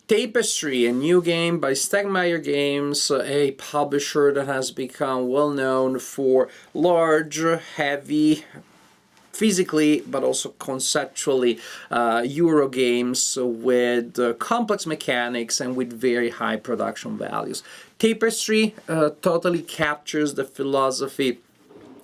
Tapestry, a new game by Stonemaier Games, a publisher that has become well known for large, heavy, physically but also conceptually Euro games with complex mechanics and with very high production values. Tapestry totally captures the philosophy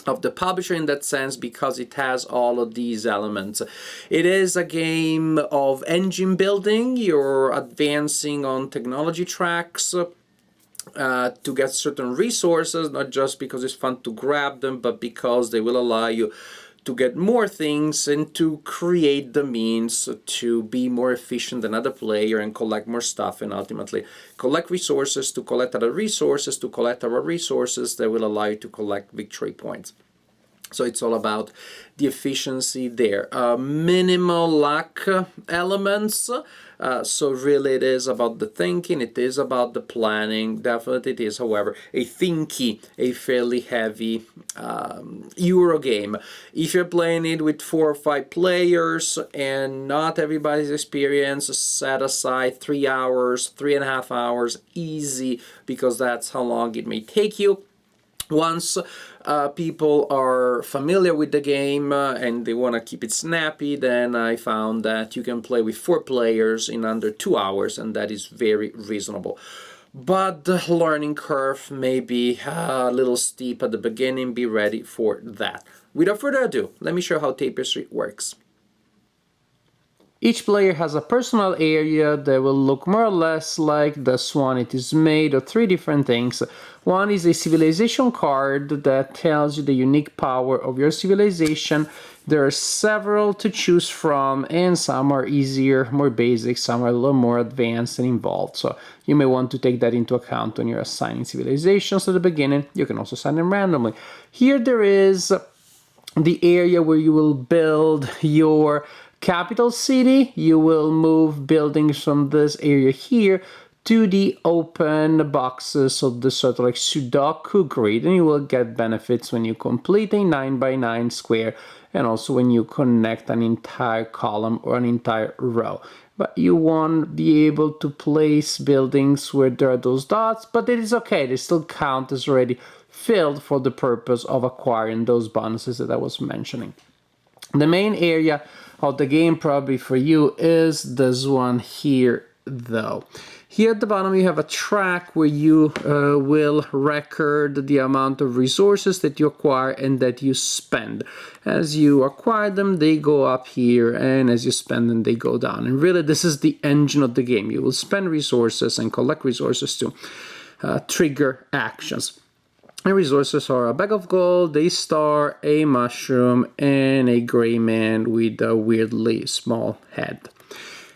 of the publisher in that sense because it has all of these elements. It is a game of engine building. You're advancing on technology tracks to get certain resources, not just because it's fun to grab them, but because they will allow you to get more things and to create the means to be more efficient than other player and collect more stuff and ultimately collect resources to collect other resources to collect our resources that will allow you to collect victory points. So it's all about the efficiency there. Minimal luck elements. So really it is about the thinking, it is about the planning. Definitely it is, however, a thinky, a fairly heavy Euro game. If you're playing it with 4 or 5 players and not everybody's experience, set aside 3 hours, 3.5 hours, easy, because that's how long it may take you. Once people are familiar with the game and they want to keep it snappy, then I found that you can play with 4 players in under 2 hours, and that is very reasonable. But the learning curve may be a little steep at the beginning. Be ready for that. Without further ado, let me show how Tapestry works. Each player has a personal area that will look more or less like this one. It is made of 3 different things. One is a civilization card that tells you the unique power of your civilization. There are several to choose from, and some are easier, more basic, some are a little more advanced and involved. So you may want to take that into account when you're assigning civilizations at the beginning. You can also assign them randomly. Here there is the area where you will build your capital city. You will move buildings from this area here to the open boxes of the sort of like Sudoku grid, and you will get benefits when you complete a 9x9 square and also when you connect an entire column or an entire row. But you won't be able to place buildings where there are those dots, but it is okay, they still count as already filled for the purpose of acquiring those bonuses that I was mentioning. The main area of the game probably for you is this one here though. Here at the bottom you have a track where you will record the amount of resources that you acquire and that you spend. As you acquire them, they go up here, and as you spend them, they go down. And really this is the engine of the game. You will spend resources and collect resources to trigger actions. And resources are a bag of gold, a star, a mushroom, and a gray man with a weirdly small head.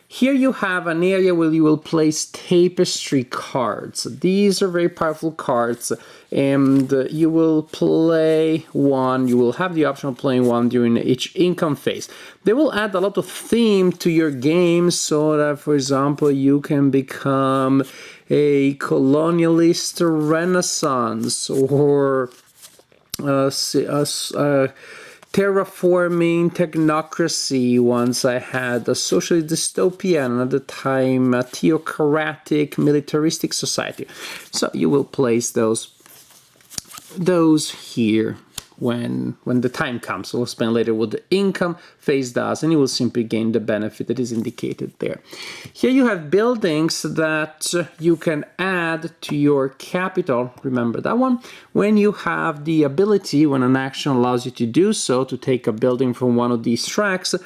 Here you have an area where you will place tapestry cards. These are very powerful cards, and you will play one. You will have the option of playing one during each income phase. They will add a lot of theme to your game so that, for example, you can become a colonialist renaissance or terraforming technocracy. Once I had a socialist dystopia, and at the time a theocratic militaristic society. So you will place those here when the time comes. We'll explain later what the income phase does, and you will simply gain the benefit that is indicated there. Here you have buildings that you can add to your capital. Remember that one? When you have the ability, when an action allows you to do so, to take a building from one of these tracks,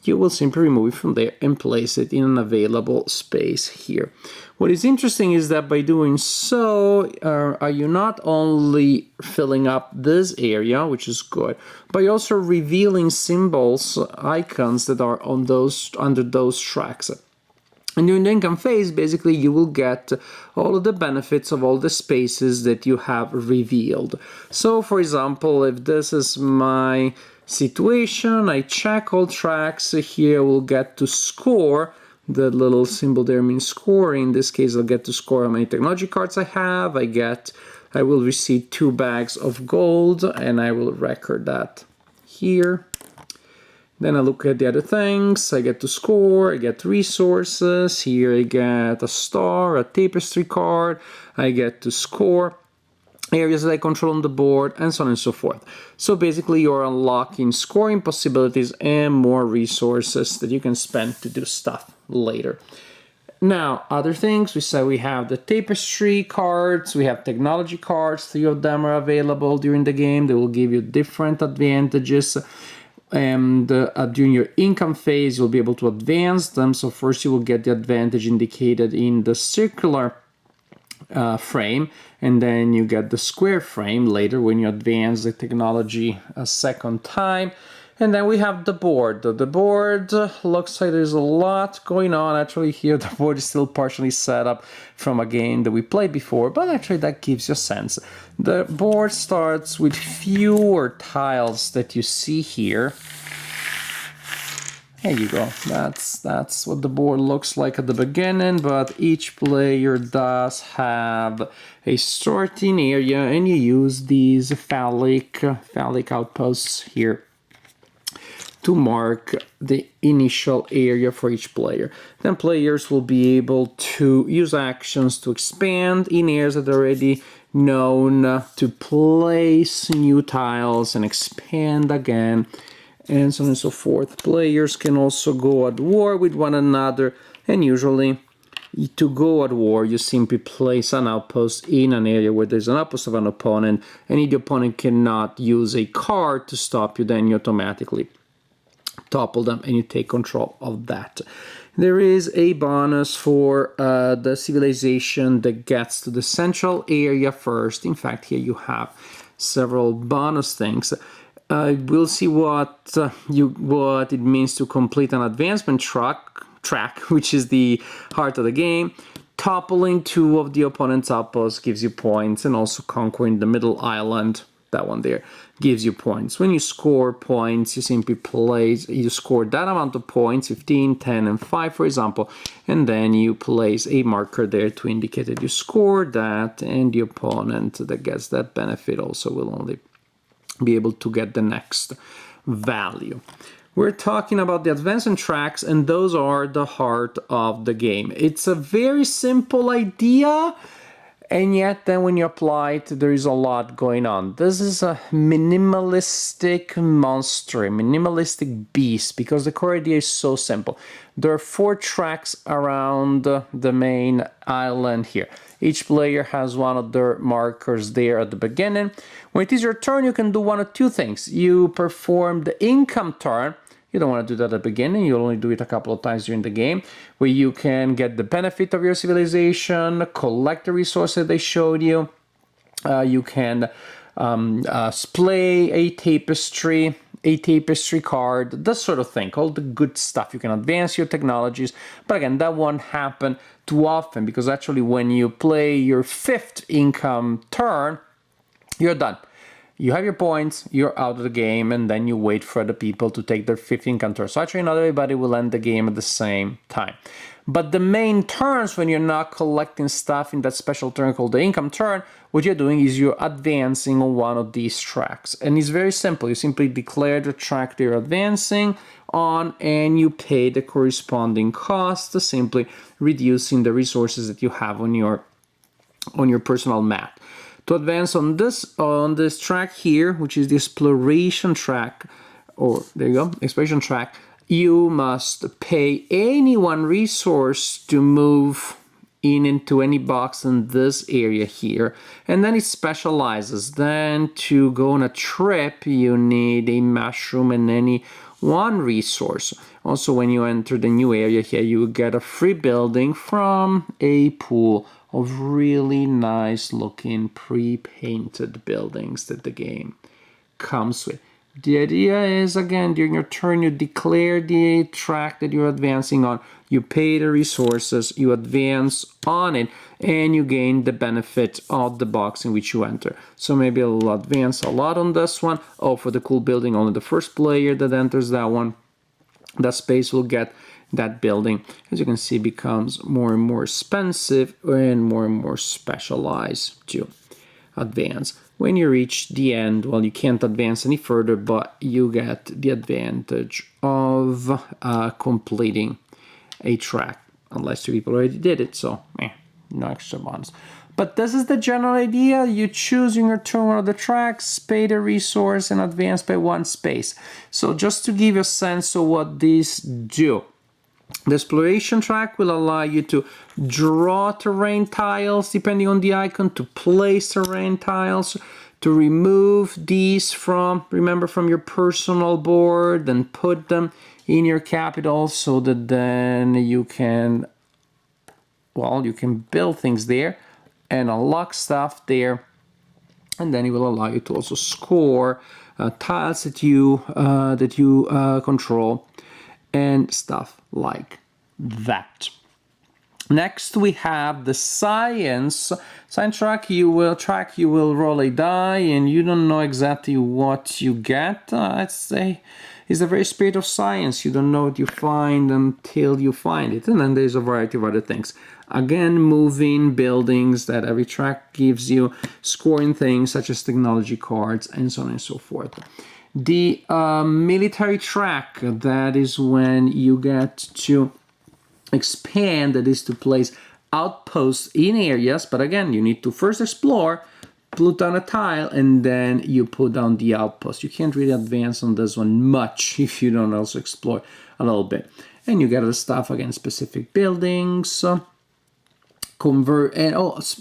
you will simply remove it from there and place it in an available space here. What is interesting is that by doing so, are you not only filling up this area, which is good, but you're also revealing symbols, icons that are on those under those tracks. And during the income phase, basically, you will get all of the benefits of all the spaces that you have revealed. So, for example, if this is my situation, I check all tracks. Here we'll get to score. The little symbol there means score. In this case, I'll get to score how many technology cards I have. I will receive 2 bags of gold, and I will record that here. Then I look at the other things. I get to score, I get resources. Here I get a star, a tapestry card. I get to score areas that I control on the board, and so on and so forth. So basically you're unlocking scoring possibilities and more resources that you can spend to do stuff later. Now, other things, we said we have the tapestry cards, we have technology cards, 3 of them are available during the game. They will give you different advantages. And during your income phase, you'll be able to advance them. So first you will get the advantage indicated in the circular frame, and then you get the square frame later when you advance the technology a second time. And then we have the board. The board looks like there's a lot going on. Actually, here the board is still partially set up from a game that we played before, but actually that gives you a sense. The board starts with fewer tiles that you see here. There you go. That's what the board looks like at the beginning, but each player does have a starting area, and you use these phallic outposts here to mark the initial area for each player. Then players will be able to use actions to expand in areas that are already known, to place new tiles and expand again, and so on and so forth. Players can also go at war with one another, and usually to go at war you simply place an outpost in an area where there's an outpost of an opponent, and if the opponent cannot use a card to stop you, then you automatically topple them and you take control of that. There is a bonus for the civilization that gets to the central area first. In fact, here you have several bonus things. We'll see what it means to complete an advancement track, which is the heart of the game. Toppling 2 of the opponent's outposts gives you points, and also conquering the middle island, that one there, gives you points. When you score points, you simply you score that amount of points, 15, 10, and 5, for example, and then you place a marker there to indicate that you scored that, and the opponent that gets that benefit also will only be able to get the next value. We're talking about the advancement tracks, and those are the heart of the game. It's a very simple idea, and yet then when you apply it, there is a lot going on. This is a minimalistic monster, a minimalistic beast, because the core idea is so simple. There are 4 tracks around the main island here. Each player has one of their markers there at the beginning. When it is your turn, you can do one of 2 things. You perform the income turn. You don't want to do that at the beginning. You'll only do it a couple of times during the game, where you can get the benefit of your civilization, collect the resources they showed you. You can play a tapestry card, that sort of thing, all the good stuff. You can advance your technologies, but again, that won't happen too often, because actually when you play your 5th income turn, you're done. You have your points, you're out of the game, and then you wait for other people to take their 5th income turn. So actually not everybody will end the game at the same time. But the main turns, when you're not collecting stuff in that special turn called the income turn, what you're doing is you're advancing on one of these tracks. And it's very simple. You simply declare the track that you're advancing on, and you pay the corresponding cost, simply reducing the resources that you have on your personal map. To advance on this track here, which is the exploration track, or there you go, exploration track, you must pay any 1 resource to move into any box in this area here, and then it specializes. Then to go on a trip, you need a mushroom and any 1 resource. Also, when you enter the new area here, you get a free building from a pool of really nice looking pre-painted buildings that the game comes with. The idea is, again, during your turn, you declare the track that you're advancing on, you pay the resources, you advance on it, and you gain the benefit of the box in which you enter. So maybe I'll advance a lot on this one. Oh, for the cool building, only the first player that enters that one, that space will get that building. As you can see, becomes more and more expensive and more specialized to advance. when you reach the end, well, you can't advance any further, but you get the advantage of completing a track, unless two people already did it, so no extra bonus. But this is the general idea. You choose in your turn one of the tracks, pay the resource, and advance by 1 space. So just to give you a sense of what these do. The exploration track will allow you to draw terrain tiles depending on the icon, to place terrain tiles, to remove these from, remember, from your personal board and put them in your capital so that then you can, well, you can build things there and unlock stuff there. And then it will allow you to also score tiles that you control and stuff like that. Next we have the science track. You will roll a die and you don't know exactly what you get. It's the very spirit of science. You don't know what you find until you find it. And then there's a variety of other things. Again, moving buildings that every track gives you, scoring things such as technology cards, and so on and so forth. The military track, that is when you get to expand, that is to place outposts in areas, but again, you need to first explore, put down a tile, and then you put down the outpost. You can't really advance on this one much if you don't also explore a little bit. And you get the stuff, again, specific buildings, convert, and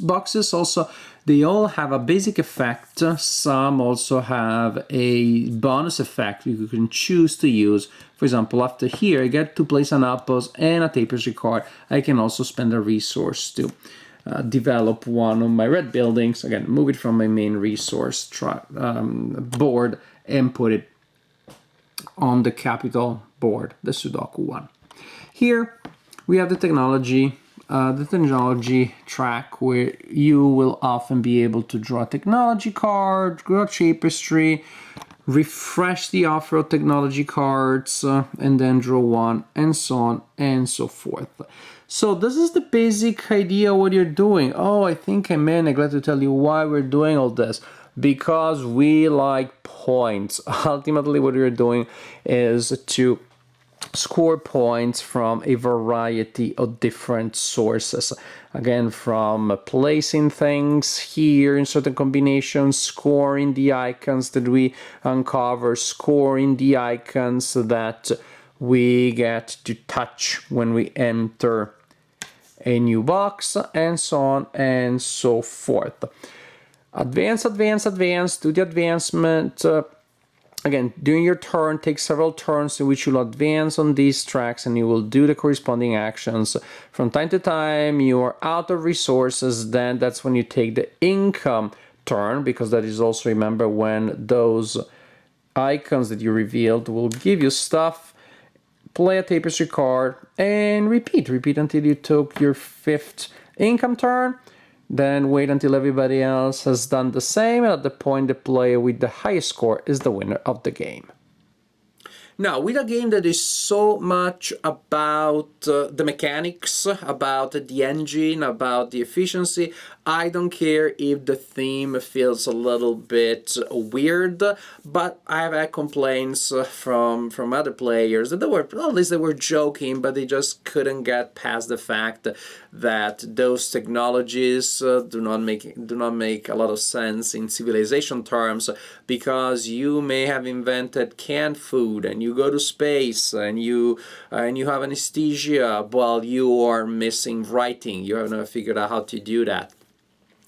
boxes also, they all have a basic effect. Some also have a bonus effect you can choose to use. For example, after here I get to place an outpost and a tapestry card. I can also spend a resource to develop one of my red buildings. Again, move it from my main resource board and put it on the capital board, the Sudoku one. Here we have the technology track, where you will often be able to draw a technology card, draw a tapestry, refresh the off-road technology cards, and then draw one, and so on and so forth. So this is the basic idea of what you're doing. Oh, I think I may neglect to tell you why we're doing all this. Because we like points. Ultimately, what we're doing is to score points from a variety of different sources. Again, from placing things here in certain combinations, scoring the icons that we uncover, scoring the icons that we get to touch when we enter a new box, and so on and so forth. Advance, do the advancement. Again, during your turn, take several turns in which you'll advance on these tracks and you will do the corresponding actions. From time to time, you are out of resources, then that's when you take the income turn, because that is also, remember, when those icons that you revealed will give you stuff. Play a tapestry card and repeat until you took your 5th income turn. Then wait until everybody else has done the same, and at the point the player with the highest score is the winner of the game. Now, with a game that is so much about the mechanics, about the engine, about the efficiency, I don't care if the theme feels a little bit weird, but I've had complaints from other players that they were, well, at least they were joking, but they just couldn't get past the fact that those technologies do not make a lot of sense in civilization terms, because you may have invented canned food and you go to space and you have anesthesia while you are missing writing. You haven't figured out how to do that.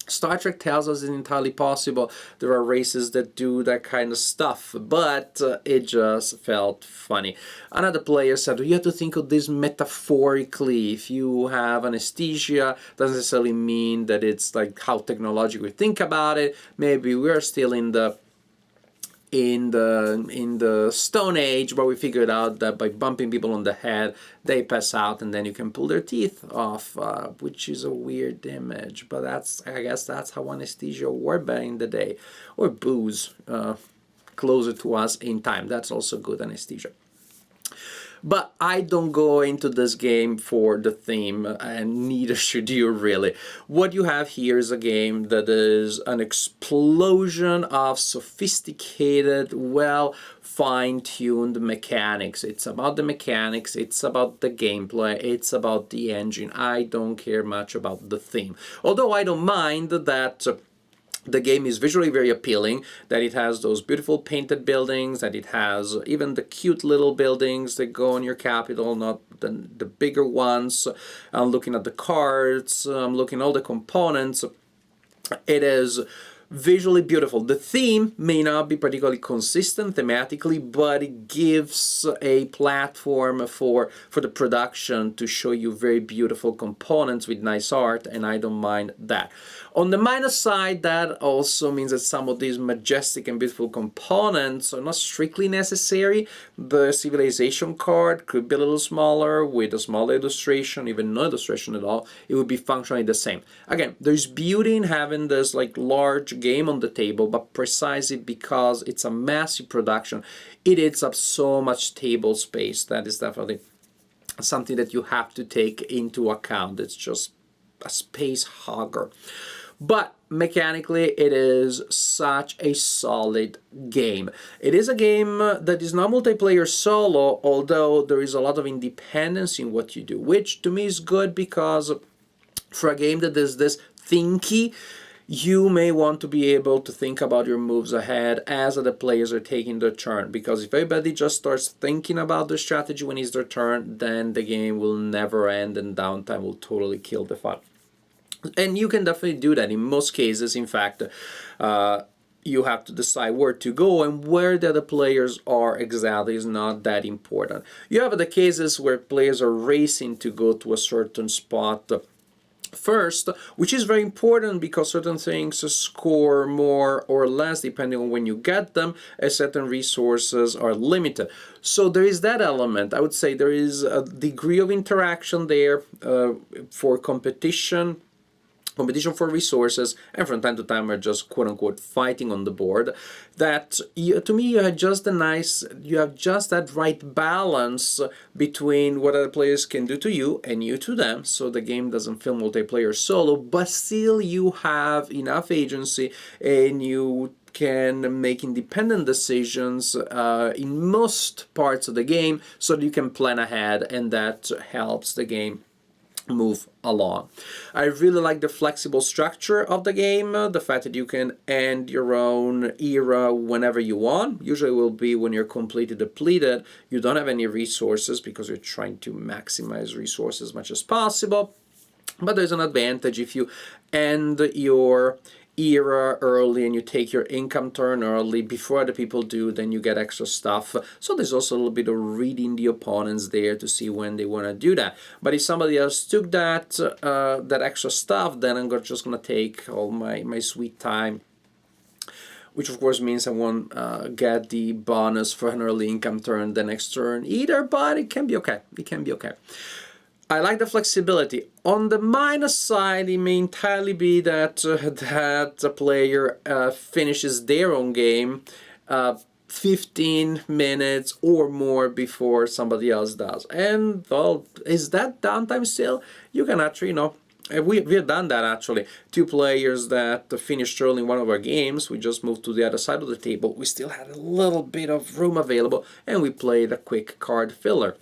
Star Trek tells us it's entirely possible. There are races that do that kind of stuff, but it just felt funny. Another player said, you have to think of this metaphorically. If you have anesthesia, doesn't necessarily mean that it's like how technologically we think about it. Maybe we're still in the Stone Age, but we figured out that by bumping people on the head, they pass out and then you can pull their teeth off, which is a weird image, but I guess that's how anesthesia worked back in the day. Or booze, closer to us in time. That's also good anesthesia. But I don't go into this game for the theme, and neither should you really. What you have here is a game that is an explosion of sophisticated, well fine-tuned mechanics. It's about the mechanics, it's about the gameplay, it's about the engine. I don't care much about the theme. Although I don't mind that the game is visually very appealing, that it has those beautiful painted buildings, that it has even the cute little buildings that go on your capital, not the bigger ones. I'm looking at the cards, I'm looking at all the components. It is visually beautiful. The theme may not be particularly consistent thematically, but it gives a platform for the production to show you very beautiful components with nice art, and I don't mind that. On the minus side, that also means that some of these majestic and beautiful components are not strictly necessary. The civilization card could be a little smaller with a smaller illustration, even no illustration at all. It would be functionally the same. Again, there's beauty in having this like large game on the table, but precisely because it's a massive production, it eats up so much table space. That is definitely something that you have to take into account. It's just a space hogger. But mechanically, it is such a solid game. It is a game that is not multiplayer solo, although there is a lot of independence in what you do, which to me is good because for a game that is this thinky, you may want to be able to think about your moves ahead as the players are taking their turn. Because if everybody just starts thinking about the strategy when it's their turn, then the game will never end and downtime will totally kill the fun. And you can definitely do that. In most cases, in fact, you have to decide where to go, and where the other players are exactly is not that important. You have the cases where players are racing to go to a certain spot first, which is very important because certain things score more or less depending on when you get them, as certain resources are limited. So there is that element. I would say there is a degree of interaction there for competition for resources, and from time to time we're just quote-unquote fighting on the board, that to me you have just that right balance between what other players can do to you and you to them, so the game doesn't feel multiplayer solo, but still you have enough agency and you can make independent decisions in most parts of the game, so that you can plan ahead, and that helps the game move along. I really like the flexible structure of the game, the fact that you can end your own era whenever you want. Usually it will be when you're completely depleted, you don't have any resources because you're trying to maximize resources as much as possible. But there's an advantage if you end your era early and you take your income turn early before other people do, then you get extra stuff. So there's also a little bit of reading the opponents there to see when they want to do that. But if somebody else took that that extra stuff, then I'm just going to take all my sweet time, which of course means I won't get the bonus for an early income turn the next turn either, but it can be okay. It can be okay. I like the flexibility. On the minus side, it may entirely be that the player finishes their own game 15 minutes or more before somebody else does. And, well, is that downtime still? You can actually, we've done that actually. Two players that finished early in one of our games, we just moved to the other side of the table. We still had a little bit of room available, and we played a quick card filler.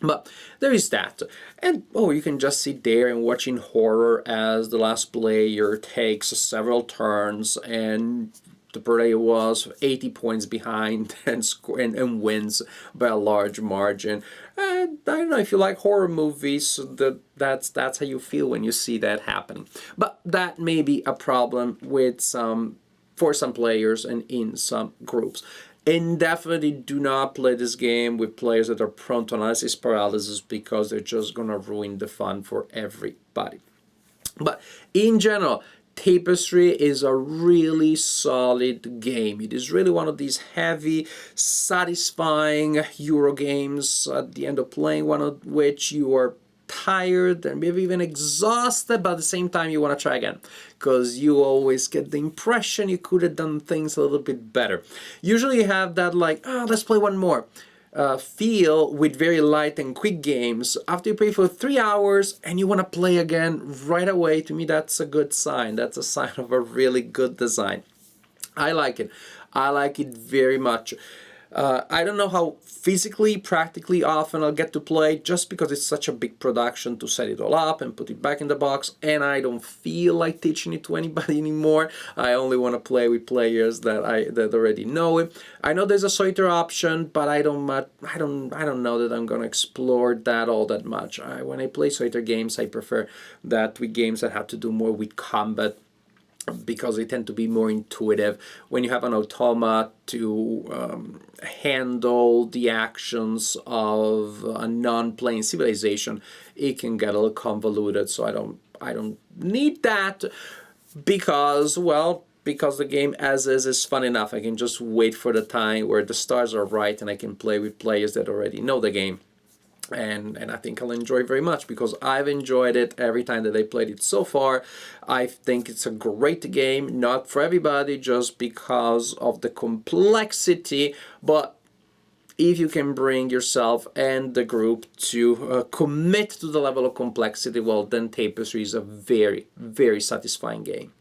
But there is that. And, you can just sit there and watching horror as the last player takes several turns and the player was 80 points behind and wins by a large margin. And I don't know, if you like horror movies, that's how you feel when you see that happening. But that may be a problem for some players and in some groups. And definitely do not play this game with players that are prone to analysis paralysis, because they're just going to ruin the fun for everybody. But in general, Tapestry is a really solid game. It is really one of these heavy, satisfying Euro games at the end of playing one of which you are tired and maybe even exhausted, but at the same time you want to try again, because you always get the impression you could have done things a little bit better. Usually you have that let's play one more. feel with very light and quick games. After you play for 3 hours and you want to play again right away, to me that's a good sign. That's a sign of a really good design. I like it. I like it very much. I don't know how physically, practically often I'll get to play, just because it's such a big production to set it all up and put it back in the box, and I don't feel like teaching it to anybody anymore. I only want to play with players that already know it. I know there's a solitaire option, but I don't know that I'm gonna explore that all that much. When I play solitaire games, I prefer that with games that have to do more with combat, because they tend to be more intuitive. When you have an automa to handle the actions of a non-playing civilization, it can get a little convoluted. So I don't need that, because, well, because the game as is fun enough. I can just wait for the time where the stars are right and I can play with players that already know the game. And I think I'll enjoy it very much, because I've enjoyed it every time that I played it so far. I think it's a great game, not for everybody just because of the complexity, but if you can bring yourself and the group to commit to the level of complexity, well, then Tapestry is a very, very satisfying game.